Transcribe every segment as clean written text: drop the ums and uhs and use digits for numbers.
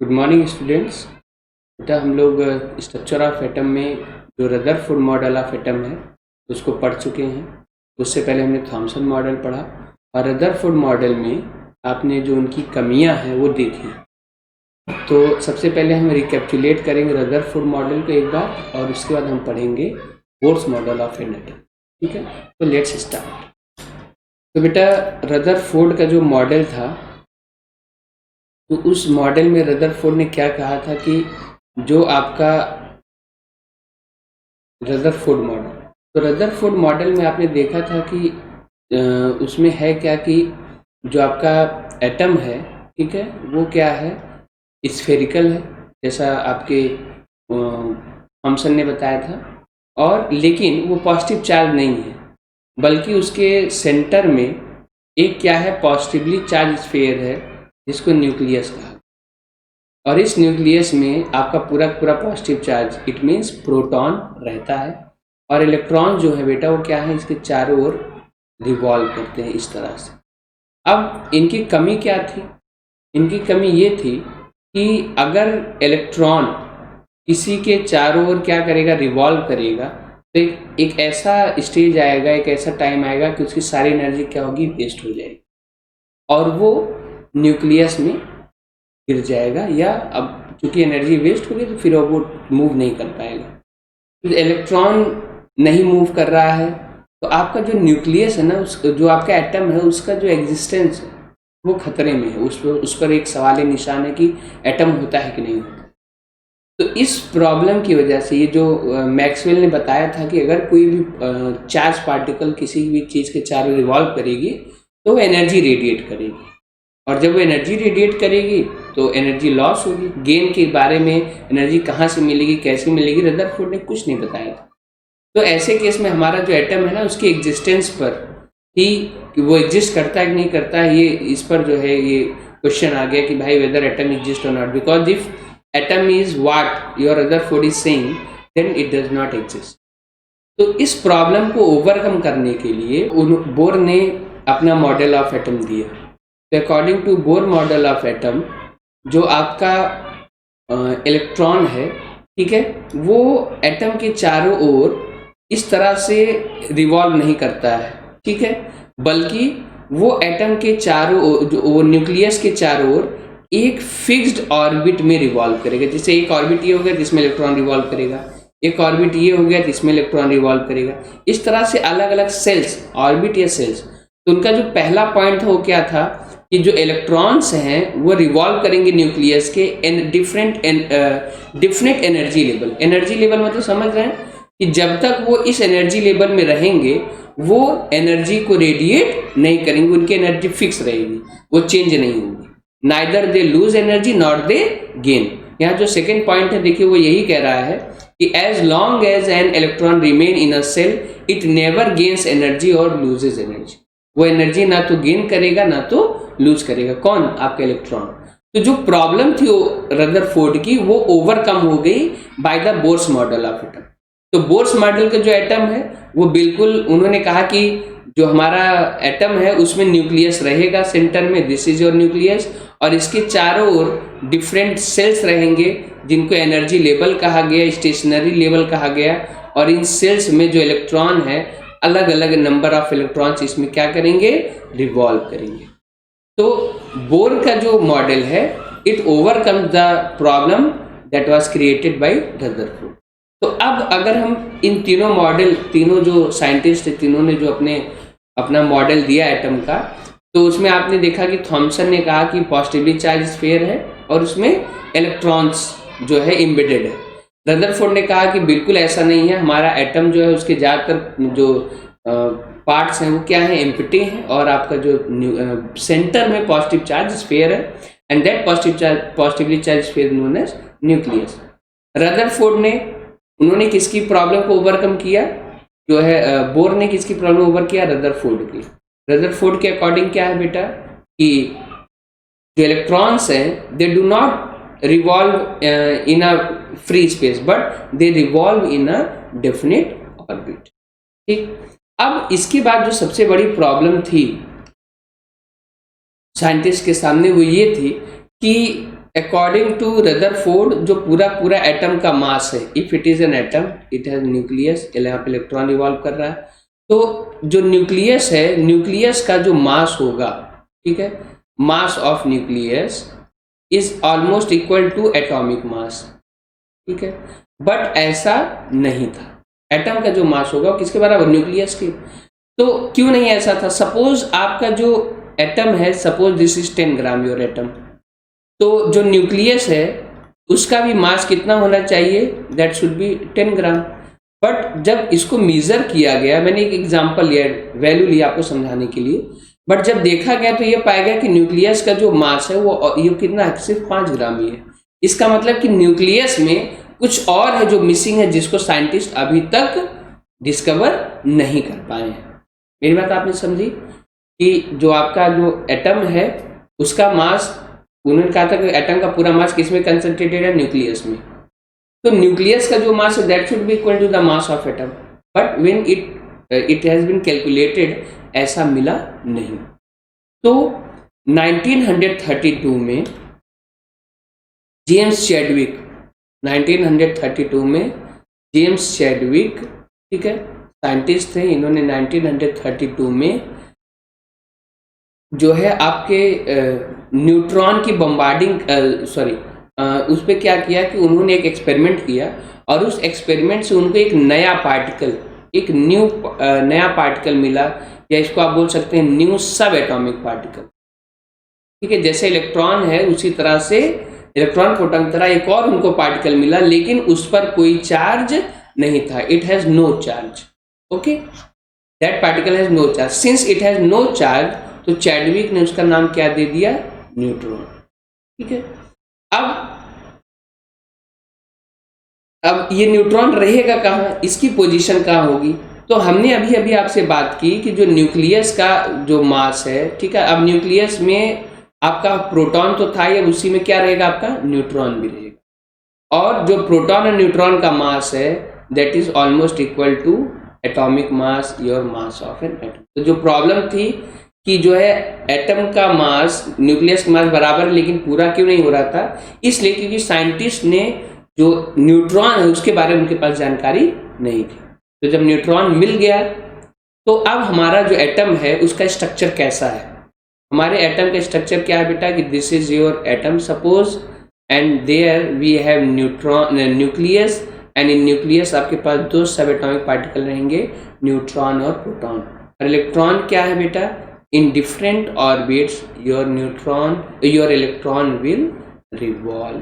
Good morning students. बेटा हम लोग स्ट्रक्चर ऑफ एटम में जो रदरफोर्ड मॉडल ऑफ एटम है उसको पढ़ चुके हैं। उससे पहले हमने थॉमसन मॉडल पढ़ा और रदरफोर्ड मॉडल में आपने जो उनकी कमियां हैं वो देखी। तो सबसे पहले हम रिकैप्चुलेट करेंगे रदरफोर्ड मॉडल को एक बार और उसके बाद हम पढ़ेंगे Bohr's model of an atom. ठीक है, तो लेट्स स्टार्ट। तो बेटा रदरफोर्ड का जो मॉडल था तो उस मॉडल में रदरफोर्ड ने क्या कहा था कि जो आपका रदरफोर्ड मॉडल, तो रदरफोर्ड मॉडल में आपने देखा था कि उसमें है क्या कि जो आपका एटम है, ठीक है, वो क्या है, स्फेरिकल है जैसा आपके थॉमसन ने बताया था। और लेकिन वो पॉजिटिव चार्ज नहीं है, बल्कि उसके सेंटर में एक क्या है, पॉजिटिवली चार्ज स्फीयर है जिसको न्यूक्लियस कहा। और इस न्यूक्लियस में आपका पूरा पूरा positive charge, it means proton रहता है और इलेक्ट्रॉन जो है बेटा वो क्या है, इसके चारों ओर रिवॉल्व करते हैं इस तरह से। अब इनकी कमी क्या थी? इनकी कमी ये थी कि अगर इलेक्ट्रॉन किसी के चारों ओर क्या करेगा, रिवॉल्व करेगा, तो एक ऐसा स्टेज आएगा, एक ऐसा टाइम आएगा कि उसकी सारी एनर्जी क्या होगी, वेस्ट हो जाएगी और वो न्यूक्लियस में गिर जाएगा, या अब चूंकि एनर्जी वेस्ट होगी तो फिर वो मूव नहीं कर पाएगा। तो इलेक्ट्रॉन नहीं मूव कर रहा है तो आपका जो न्यूक्लियस है ना, जो आपका एटम है, उसका जो एग्जिस्टेंस है वो खतरे में है। उस पर एक सवाल निशान है कि एटम होता है कि नहीं होता। तो इस प्रॉब्लम की वजह से ये जो मैक्सवेल ने बताया था कि अगर कोई भी चार्ज पार्टिकल किसी भी चीज़ के चारों रिवॉल्व करेगी तो वो एनर्जी रेडिएट करेगी, और जब वो एनर्जी रेडिएट करेगी तो एनर्जी लॉस होगी। गेन के बारे में, एनर्जी कहाँ से मिलेगी, कैसे मिलेगी, रदरफोर्ड ने कुछ नहीं बताया था। तो ऐसे केस में हमारा जो एटम है ना, उसकी एग्जिस्टेंस पर ही, कि वो एग्जिस्ट करता है कि नहीं करता है, ये इस पर जो है ये क्वेश्चन आ गया कि भाई वेदर एटम एग्जिस्ट और not, because if atom is what your Rutherford is saying then it does not exist. तो इस प्रॉब्लम को ओवरकम करने के लिए बोर ने अपना मॉडल ऑफ एटम दिया। According to Bohr model of atom, जो आपका इलेक्ट्रॉन है, ठीक है, वो एटम के चारों ओर इस तरह से रिवॉल्व नहीं करता है, ठीक है, बल्कि वो एटम के चारों ओर, जो वो न्यूक्लियस के चारों ओर एक फिक्स्ड ऑर्बिट में रिवॉल्व करेगा। जैसे एक ऑर्बिट ये हो गया जिसमें इलेक्ट्रॉन रिवॉल्व करेगा, एक ऑर्बिट ये हो गया जिसमें इलेक्ट्रॉन रिवॉल्व करेगा। इस तरह से अलग अलग सेल्स, ऑर्बिट या सेल्स। तो उनका जो पहला पॉइंट था वो क्या था कि जो इलेक्ट्रॉन्स हैं वो रिवॉल्व करेंगे न्यूक्लियस के different energy level. Energy level मतलब समझ रहे हैं कि जब तक वो इस एनर्जी लेवल में रहेंगे वो एनर्जी को रेडिएट नहीं करेंगे, उनकी एनर्जी फिक्स रहेगी, वो चेंज नहीं होगी। Neither they lose energy not they gain. यहाँ जो सेकेंड पॉइंट है देखिए, वो यही कह रहा है कि as long as an electron remain in a shell it never gains energy और लूजेज एनर्जी। वो एनर्जी ना तो गेन करेगा ना तो लूज करेगा। कौन? आपका इलेक्ट्रॉन। तो जो प्रॉब्लम थी रदरफोर्ड की, वो ओवरकम हो गई by the Bohr's model of atom. तो बोर्स मॉडल का जो एटम है वो बिल्कुल, उन्होंने कहा कि जो हमारा एटम है उसमें न्यूक्लियस रहेगा सेंटर में, दिस इज योर न्यूक्लियस, और इसके चारों ओर डिफरेंट सेल्स रहेंगे जिनको एनर्जी लेवल कहा गया, स्टेशनरी लेवल कहा गया, और इन सेल्स में जो इलेक्ट्रॉन है, अलग अलग नंबर ऑफ इलेक्ट्रॉन्स इसमें क्या करेंगे, रिवॉल्व करेंगे। तो बोर का जो मॉडल है, it overcome the problem that was created by Rutherford. तो अब अगर हम इन तीनों मॉडल, तीनों जो साइंटिस्ट है, तीनों ने जो अपना मॉडल दिया एटम का, तो उसमें आपने देखा कि थॉमसन ने कहा कि पॉजिटिवली चार्ज स्फीयर है और उसमें इलेक्ट्रॉन्स जो है एम्बेडेड है। रदरफोर्ड ने कहा कि बिल्कुल ऐसा नहीं है, हमारा एटम जो है उसके ज़्यादातर जो पार्ट्स हैं वो क्या है, एम्प्टी हैं, और आपका जो सेंटर में पॉजिटिव चार्ज स्फीयर है, and that positively charge sphere known as nucleus. Rutherford ने, उन्होंने किसकी प्रॉब्लम को ओवरकम किया, जो है बोर ने किसकी प्रॉब्लम ओवर किया, रदरफोर्ड की। रदरफोर्ड के अकॉर्डिंग क्या है बेटा कि जो इलेक्ट्रॉन्स हैं they do not revolve in a free space but they revolve in a definite orbit. ठीक, अब इसके बाद जो सबसे बड़ी प्रॉब्लम थी साइंटिस्ट के सामने वो ये थी कि अकॉर्डिंग टू रदरफोर्ड जो पूरा एटम का मास है, if it is an atom it has nucleus, यहाँ पे इलेक्ट्रॉन रिवॉल्व कर रहा है, तो जो न्यूक्लियस है, न्यूक्लियस का जो मास होगा, ठीक है, mass of nucleus is almost equal to atomic mass, ठीक है, बट ऐसा नहीं था। एटम का जो मास होगा वो किसके बराबर, न्यूक्लियस के। तो क्यों नहीं ऐसा था? सपोज आपका जो एटम है, suppose this is 10 gram your atom, तो जो न्यूक्लियस है उसका भी मास कितना होना चाहिए, that should B 10 gram. But जब इसको मेजर किया गया, मैंने एक एग्जांपल लिया, वैल्यू लिया आपको समझाने के लिए, बट जब देखा गया तो ये पाया गया कि न्यूक्लियस का जो मास है वो ये कितना है, सिर्फ 5 ग्राम ही है। इसका मतलब कि न्यूक्लियस में कुछ और है जो मिसिंग है, जिसको साइंटिस्ट अभी तक डिस्कवर नहीं कर पाए हैं। मेरी बात आपने समझी कि जो आपका जो एटम है उसका मास, उन्होंने कहा था कि एटम का पूरा मास किसमें कंसंट्रेटेड है, न्यूक्लियस में। तो न्यूक्लियस का जो मास है that should be equal to the mass of atom, but when it has been calculated ऐसा मिला नहीं। तो 1932 में जेम्स चैडविक, 1932 में जेम्स चैडविक, ठीक है, साइंटिस्ट थे, इन्होंने 1932 में जो है आपके न्यूट्रॉन की बम्बार्डिंग उस पर क्या किया कि उन्होंने एक एक्सपेरिमेंट किया और उस एक्सपेरिमेंट से उनको एक नया पार्टिकल, एक नया पार्टिकल मिला, या इसको आप बोल सकते हैं न्यू सब एटॉमिक पार्टिकल, ठीक है। जैसे इलेक्ट्रॉन है उसी तरह से इलेक्ट्रॉन प्रोटॉन की तरह एक और उनको पार्टिकल मिला, लेकिन उस पर कोई चार्ज नहीं था, it has no charge, okay, that particle has no charge. Since it has no charge, तो चैडविक ने उसका नाम क्या दे दिया, न्यूट्रॉन, ठीक है। अब ये न्यूट्रॉन रहेगा कहाँ, इसकी पोजीशन कहाँ होगी? तो हमने अभी अभी आपसे बात की कि जो न्यूक्लियस का जो मास है, ठीक है, अब न्यूक्लियस में आपका प्रोटॉन तो था, या उसी में क्या रहेगा, आपका न्यूट्रॉन भी रहेगा, और जो प्रोटॉन और न्यूट्रॉन का मास है that is almost equal to atomic mass, your mass of an atom. तो जो प्रॉब्लम थी कि जो है एटम का मास न्यूक्लियस का मास बराबर है, लेकिन पूरा क्यों नहीं हो रहा था, इसलिए क्योंकि साइंटिस्ट ने जो न्यूट्रॉन है उसके बारे में उनके पास जानकारी नहीं थी। तो जब न्यूट्रॉन मिल गया तो अब हमारा जो एटम है उसका स्ट्रक्चर कैसा है, हमारे एटम का स्ट्रक्चर क्या है बेटा, कि this is your atom suppose, and there we have nucleus, and in nucleus आपके पास 2 सब एटॉमिक पार्टिकल रहेंगे, न्यूट्रॉन और प्रोटॉन। और इलेक्ट्रॉन क्या है बेटा, in different orbits your electron will revolve.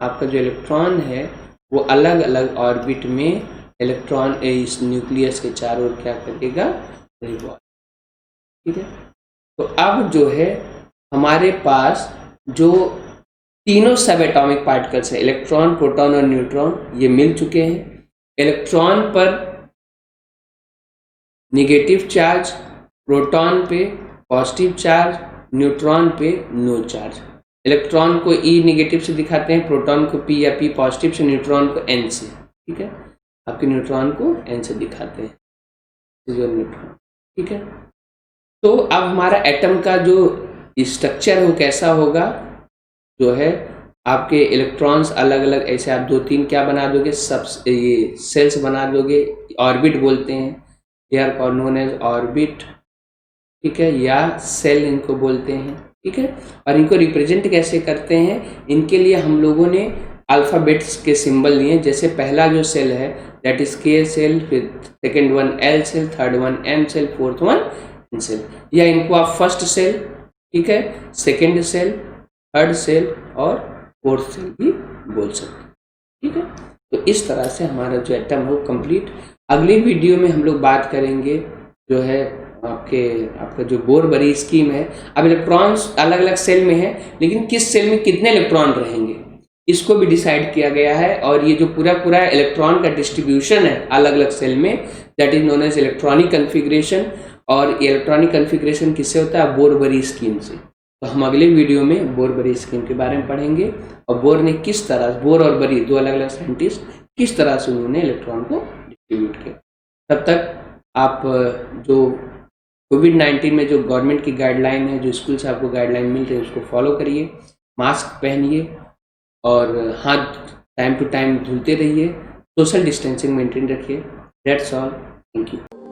आपका जो इलेक्ट्रॉन है वो अलग अलग ऑर्बिट में इलेक्ट्रॉन इस न्यूक्लियस के चारों ओर क्या करेगा, रिवॉल्व, ठीक है। तो अब जो है हमारे पास जो तीनों सब एटॉमिक पार्टिकल्स है, इलेक्ट्रॉन, प्रोटॉन और न्यूट्रॉन, ये मिल चुके हैं। इलेक्ट्रॉन पर नेगेटिव चार्ज, प्रोटॉन पे पॉजिटिव चार्ज, न्यूट्रॉन पे नो चार्ज। इलेक्ट्रॉन को ई नेगेटिव से दिखाते हैं, प्रोटॉन को पी या पी पॉजिटिव से, न्यूट्रॉन को एन से, ठीक है, आपके न्यूट्रॉन को एन से दिखाते हैं, न्यूट्रॉन, ठीक है। तो अब हमारा एटम का जो स्ट्रक्चर है वो कैसा होगा, जो है आपके इलेक्ट्रॉन्स अलग अलग ऐसे आप 2-3 क्या बना दोगे, सब ये सेल्स बना दोगे, ऑर्बिट बोलते हैं, they are called known as orbit, ठीक है, या सेल इनको बोलते हैं, ठीक है। और इनको रिप्रेजेंट कैसे करते हैं, इनके लिए हम लोगों ने अल्फ़ाबेट्स के सिंबल लिए, जैसे पहला जो सेल है दैट इज के सेल, फिर second one L shell, third one M shell, fourth one N shell, या इनको आप फर्स्ट सेल, ठीक है, सेकेंड सेल, थर्ड सेल और फोर्थ सेल भी बोल सकते हैं, ठीक है। तो इस तरह से हमारा जो एटम है वो कंप्लीट। अगली वीडियो में हम लोग बात करेंगे जो है आपका जो बोर-बरी स्कीम है। अब इलेक्ट्रॉन्स अलग अलग सेल में है, लेकिन किस सेल में कितने इलेक्ट्रॉन रहेंगे इसको भी डिसाइड किया गया है, और ये जो पूरा इलेक्ट्रॉन का डिस्ट्रीब्यूशन है अलग अलग सेल में, that is known as electronic configuration. और ये इलेक्ट्रॉनिक कन्फिग्रेशन किससे होता है, बोर-बरी स्कीम से। तो हम अगले वीडियो में बोर-बरी स्कीम के बारे में पढ़ेंगे, और बोर ने किस तरह, बोर और बरी 2 अलग अलग साइंटिस्ट, किस तरह से उन्होंने इलेक्ट्रॉन को डिस्ट्रीब्यूट किया। तब तक आप जो कोविड-19 में जो गवर्नमेंट की गाइडलाइन है, जो स्कूल से आपको गाइडलाइन मिल रही है, उसको फॉलो करिए। मास्क पहनिए और हाथ टाइम टू टाइम धुलते रहिए, सोशल डिस्टेंसिंग मेंटेन रखिए। That's all, thank you.